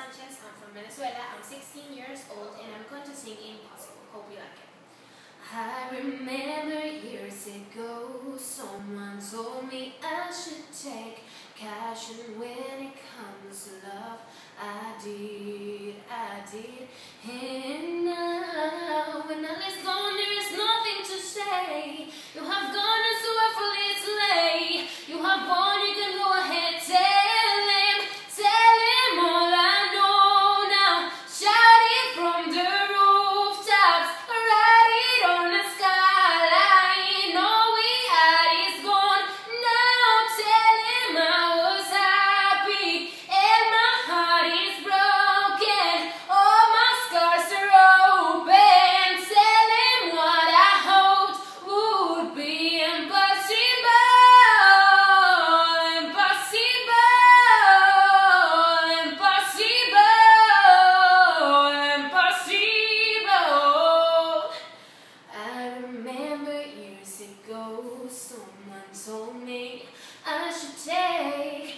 Sanchez. I'm from Venezuela. I'm 16 years old and I'm going to sing Impossible. Hope you like it. I remember years ago, someone told me I should take caution when it comes to love. I did. And now, when all is gone, there is nothing to say. You have gone and so it's late. You have gone, you can go ahead, tell him all I know now. Shout it from the rooftops, write it on the skyline. All we had is gone, now tell him I was happy and my heart is broken. All my scars are open. Tell him what I hoped would be impossible. I remember years ago, someone told me I should take